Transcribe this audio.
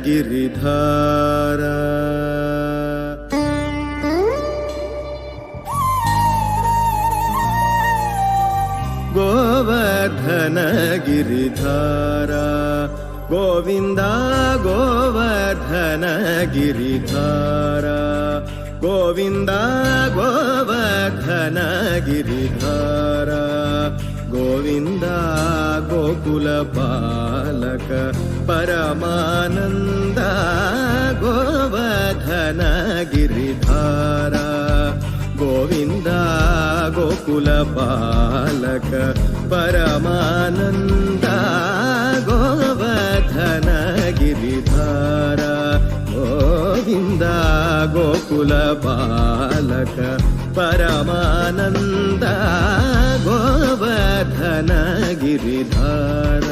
गिरिधार गोवर्धन गिरिधार गोविंद गोवर्धन गिरिधार गोविंद गोवर्धन गिरिधार गोविंद गोकुल बालक परमानंद गोवर्धन गिरिधार गोविंद गोकुल बालक परमानंद गोवर्धन गिरिधार गोविंद गोकुल बालक परमानंद गोवर्धन गिरिधार।